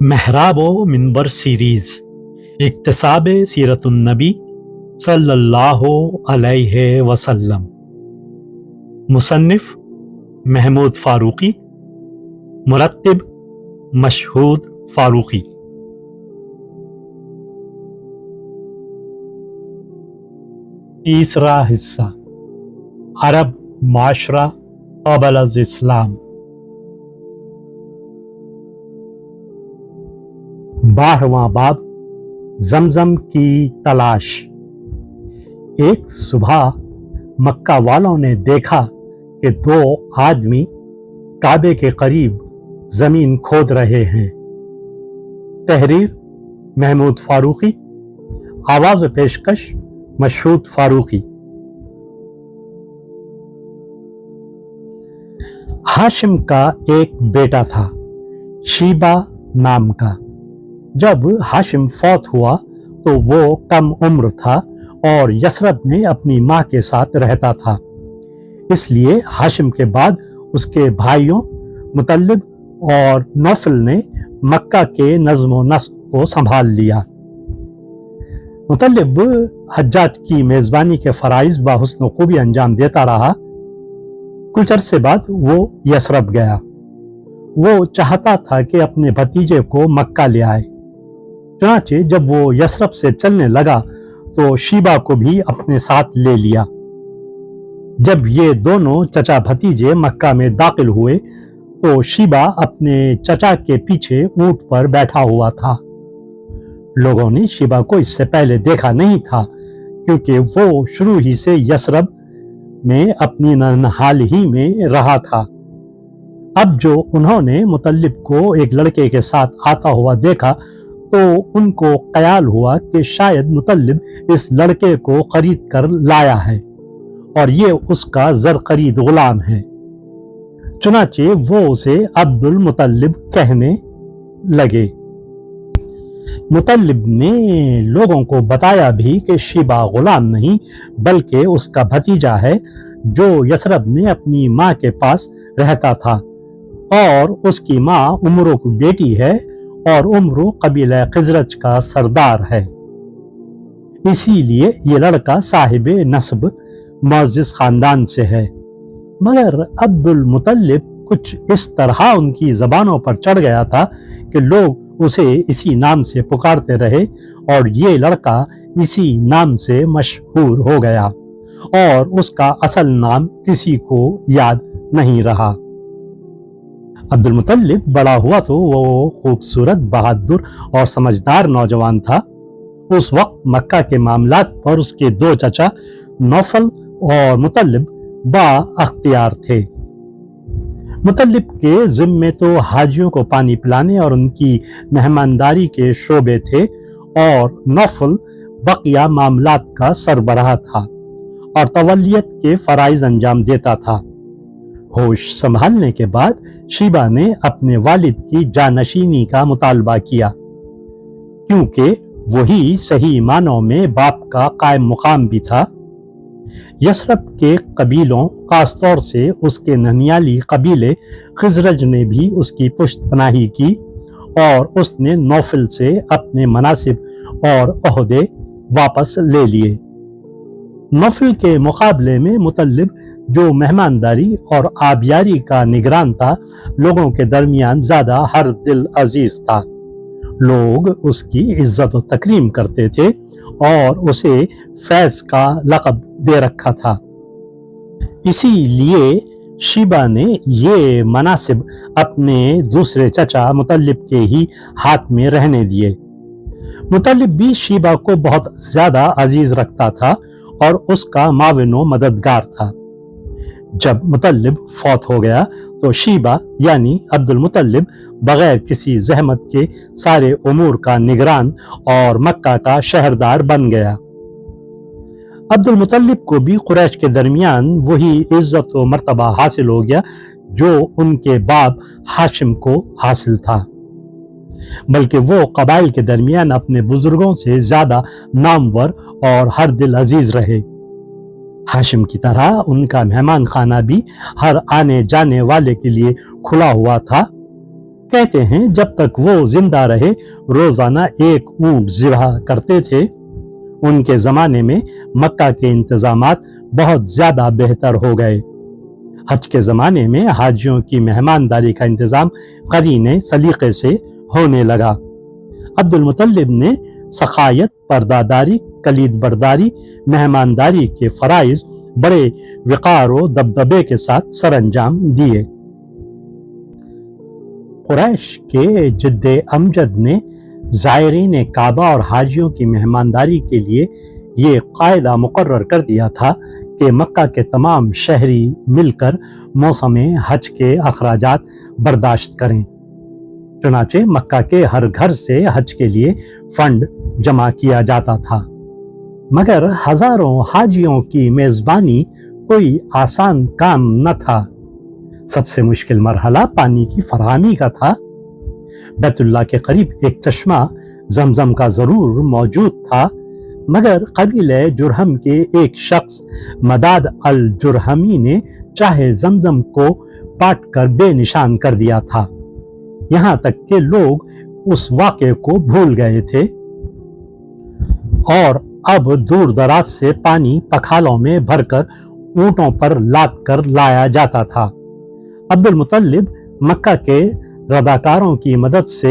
محراب و منبر سیریز اکتساب سیرت النبی صلی اللہ علیہ وسلم، مصنف محمود فاروقی، مرتب مشہود فاروقی۔ تیسرا حصہ، عرب معاشرہ قبل از اسلام۔ 12واں باب، زمزم کی تلاش۔ ایک صبح مکہ والوں نے دیکھا کہ 2 آدمی کعبے کے قریب زمین کھود رہے ہیں۔ تحریر محمود فاروقی، آواز و پیشکش مشہود فاروقی۔ ہاشم کا ایک بیٹا تھا شیبہ نام کا۔ جب ہاشم فوت ہوا تو وہ کم عمر تھا اور یثرب میں اپنی ماں کے ساتھ رہتا تھا، اس لیے ہاشم کے بعد اس کے بھائیوں مطلب اور نوفل نے مکہ کے نظم و نسق کو سنبھال لیا۔ مطلب حجاج کی میزبانی کے فرائض بحسن و خوبی انجام دیتا رہا۔ کچھ عرصے بعد وہ یثرب گیا۔ وہ چاہتا تھا کہ اپنے بھتیجے کو مکہ لے آئے، چنانچہ جب وہ یثرب سے چلنے لگا تو شیبہ کو بھی اپنے ساتھ لے لیا۔ جب یہ دونوں چچا بھتیجے مکہ میں داخل ہوئے تو شیبہ اپنے چچا کے پیچھے اونٹ پر بیٹھا ہوا تھا۔ لوگوں نے شیبہ کو اس سے پہلے دیکھا نہیں تھا، کیونکہ وہ شروع ہی سے یثرب میں اپنی ننہال ہی میں رہا تھا۔ اب جو انہوں نے مطلب کو ایک لڑکے کے ساتھ آتا ہوا دیکھا تو ان کو خیال ہوا کہ شاید مطلب اس لڑکے کو خرید کر لایا ہے اور یہ اس کا زر خرید غلام ہے، چنانچہ وہ اسے عبد المطلب کہنے لگے۔ مطلب نے لوگوں کو بتایا بھی کہ شیبہ غلام نہیں بلکہ اس کا بھتیجا ہے جو یثرب میں اپنی ماں کے پاس رہتا تھا، اور اس کی ماں عمرو کی بیٹی ہے اور عمرو قبیلہ خزرج کا سردار ہے، اسی لیے یہ لڑکا صاحب نسب معزز خاندان سے ہے۔ مگر عبد المطلب کچھ اس طرح ان کی زبانوں پر چڑھ گیا تھا کہ لوگ اسے اسی نام سے پکارتے رہے اور یہ لڑکا اسی نام سے مشہور ہو گیا اور اس کا اصل نام کسی کو یاد نہیں رہا۔ عبد المطلب بڑا ہوا تو وہ خوبصورت، بہادر اور سمجھدار نوجوان تھا۔ اس وقت مکہ کے معاملات پر اس کے 2 چچا نوفل اور مطلب با اختیار تھے۔ مطلب کے ذمے تو حاجیوں کو پانی پلانے اور ان کی مہمانداری کے شعبے تھے، اور نوفل بقیہ معاملات کا سربراہ تھا اور تولیت کے فرائض انجام دیتا تھا۔ ہوش سنبھالنے کے بعد شیبہ نے اپنے والد کی جانشینی کا مطالبہ کیا، کیونکہ وہی صحیح معنوں میں باپ کا قائم مقام بھی تھا۔ یثرب کے قبیلوں، خاص طور سے اس کے ننیالی قبیلے خزرج نے بھی اس کی پشت پناہی کی، اور اس نے نوفل سے اپنے مناصب اور عہدے واپس لے لیے۔ نوفل کے مقابلے میں مطلب جو مہمانداری اور آبیاری کا نگران تھا، لوگوں کے درمیان زیادہ ہر دل عزیز تھا۔ لوگ اس کی عزت و تکریم کرتے تھے اور اسے فیض کا لقب دے رکھا تھا۔ اسی لیے شیبہ نے یہ مناصب اپنے دوسرے چچا مطلب کے ہی ہاتھ میں رہنے دیے۔ مطلب بھی شیبہ کو بہت زیادہ عزیز رکھتا تھا اور اس کا معاون و مددگار تھا۔ جب مطلب فوت ہو گیا تو شیبہ یعنی عبد المطلب بغیر کسی زحمت کے سارے امور کا نگران اور مکہ کا شہردار بن گیا۔ عبد المطلب کو بھی قریش کے درمیان وہی عزت و مرتبہ حاصل ہو گیا جو ان کے باپ ہاشم کو حاصل تھا، بلکہ وہ قبائل کے درمیان اپنے بزرگوں سے زیادہ نامور اور ہر دل عزیز رہے۔ ہاشم کی طرح ان کا مہمان خانہ بھی ہر آنے جانے والے کے لیے کھلا ہوا تھا۔ कहते हैं जब तक वो जिंदा रहे रोजाना एक ऊंट ज़िबह करते थे। उनके जमाने में मक्का के इंतजामात बहुत ज्यादा बेहतर हो गए। हज के जमाने में हाजियों की मेहमानदारी का इंतजाम करीने सलीके से होने लगा। अब्दुल मुतल्लिब ने सखायत, पर्दादारी, कलीद बरदारी, मेहमानदारी के फराइज बड़े विकार और दबदबे के साथ सरअंजाम दिए। कुरैश के जिद्दे अमजद ने ज़ायरीन काबा और हाजियों की मेहमानदारी के लिए ये कायदा मुकर्रर कर दिया था कि मक्का के तमाम शहरी मिलकर मौसम हज के अखराजात बर्दाश्त करें। चुनाचे मक्का के हर घर से हज के लिए फंड जमा किया जाता था। मगर हजारों हाजियों की मेजबानी कोई आसान काम न था। सबसे मुश्किल मरहला पानी की फराहमी का था। बैतुल्लाह के करीब एक चश्मा जमजम का जरूर मौजूद था, मगर कबीले जुरहम के एक शख्स मदाद अल जुरहमी ने चाहे जमजम को पाट कर बेनिशान कर दिया था। यहाँ तक के लोग उस वाक़े को भूल गए थे और अब दूर दराज से पानी पखालों में भरकर ऊंटों पर लाद कर लाया जाता था। अब्दुल मुतल्लिब मक्का के रदाकारों की मदद से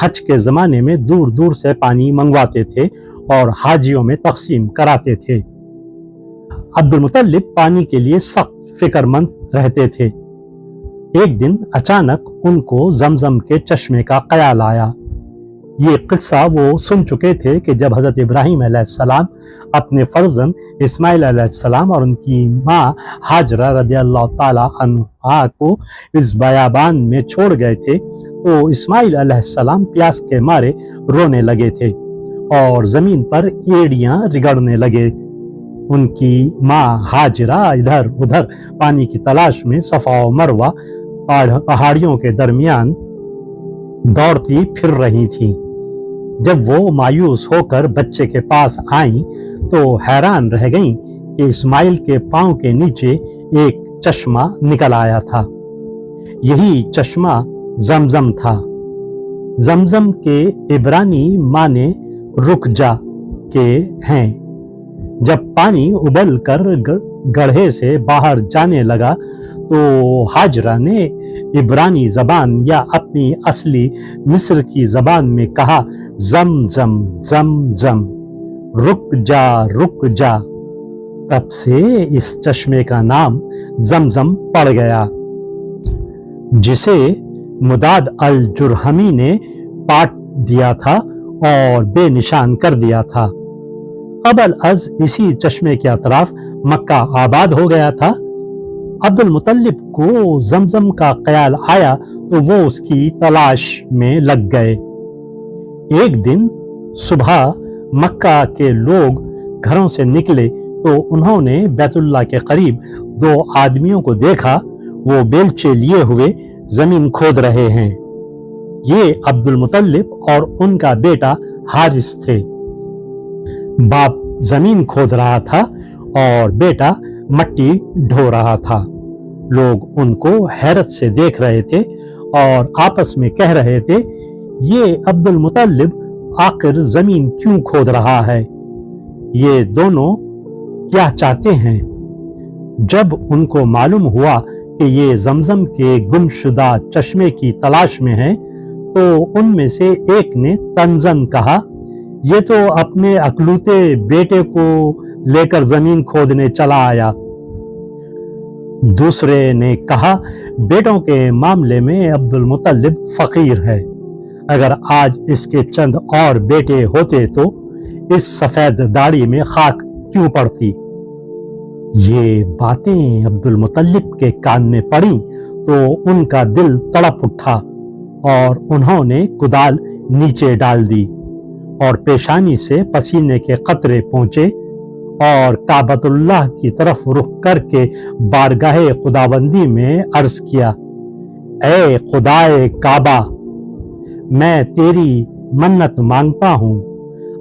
हज के ज़माने में दूर दूर से पानी मंगवाते थे और हाजियों में तकसीम कराते थे। अब्दुल मुतल्लिब पानी के लिए सख्त फिक्रमंद रहते थे। एक दिन अचानक उनको जमजम के चश्मे का ख्याल आया। ये किस्सा वो सुन चुके थे कि जब हज़रत इब्राहीम अलैहिस्सलाम अपने फर्जंद इस्माइल अलैहिस्सलाम और उनकी माँ हाजरा रदियल्लाहु ताला अन्हा को इस बयाबान में छोड़ गए थे, तो इस्माइल अलैहिस्सलाम प्यास के मारे रोने लगे थे और जमीन पर एड़ियां रिगड़ने लगे। उनकी माँ हाजरा इधर उधर पानी की तलाश में सफा और मरवा पहाड़ियों के दरमियान दौड़ती फिर रही थीं। जब वो मायूस होकर बच्चे के पास आईं तो हैरान रह गईं कि इस्माइल के पांव के नीचे एक चश्मा निकल आया था। यही चश्मा जमजम था। जमजम के इब्रानी माने रुक जा के हैं। जब पानी उबल कर गड्ढे से बाहर जाने लगा तो हाजरा ने इब्रानी जबान या अपनी असली मिस्र की जबान में कहा, जम जम जम जम, रुक जा। तब से इस चश्मे का नाम जमजम पड़ गया, जिसे मुदाद अल जुरहमी ने पाट दिया था और बेनिशान कर दिया था। कबल अज इसी चश्मे के अतराफ मक्का आबाद हो गया था। अब्दुल मुतल्लिब को जमजम का ख्याल आया तो वो उसकी तलाश में लग गए। एक दिन सुबह मक्का के लोग घरों से निकले तो उन्होंने बैतुल्लाह के करीब दो आदमियों को देखा। वो बेलचे लिए हुए जमीन खोद रहे हैं। ये अब्दुल मुतल्लिब और उनका बेटा हारिस थे। बाप जमीन खोद रहा था और बेटा मट्टी ढो रहा था। लोग उनको हैरत से देख रहे थे और आपस में कह रहे थे, ये अब्दुल मुतल्लिब आखिर जमीन क्यों खोद रहा है? ये दोनों क्या चाहते हैं? जब उनको मालूम हुआ कि ये जमजम के गुमशुदा चश्मे की तलाश में है, तो उनमें से एक ने तंजन कहा, ये तो अपने अकलूते बेटे को लेकर जमीन खोदने चला आया। दूसरे ने कहा, बेटों के मामले में अब्दुल मुतल्लिब फकीर है। अगर आज इसके चंद और बेटे होते तो इस सफेद दाढ़ी में खाक क्यों पड़ती? ये बातें अब्दुल मुतल्लिब के कान में पड़ी तो उनका दिल तड़प उठा और उन्होंने कुदाल नीचे डाल दी और पेशानी से पसीने के कतरे पहुंचे और काबतुल्लाह की तरफ रुख करके बारगाहे खुदाबंदी में अर्ज किया, ए खुदाए काबा, मैं तेरी मन्नत मांगता हूं,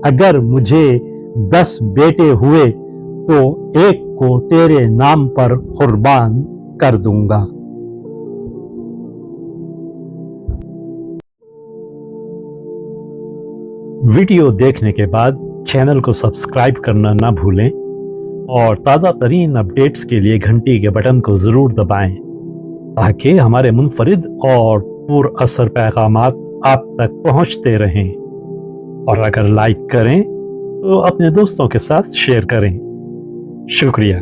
अगर मुझे 10 बेटे हुए तो एक को तेरे नाम पर कुर्बान कर दूंगा। वीडियो देखने के बाद चैनल को सब्सक्राइब करना ना भूलें और ताज़ा तरीन अपडेट्स के लिए घंटी के बटन को ज़रूर दबाएं ताकि हमारे मुनफरिद और पुरअसर पैगामात आप तक पहुंचते रहें। और अगर लाइक करें तो अपने दोस्तों के साथ शेयर करें। शुक्रिया।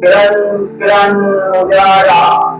किरण किरण उजाला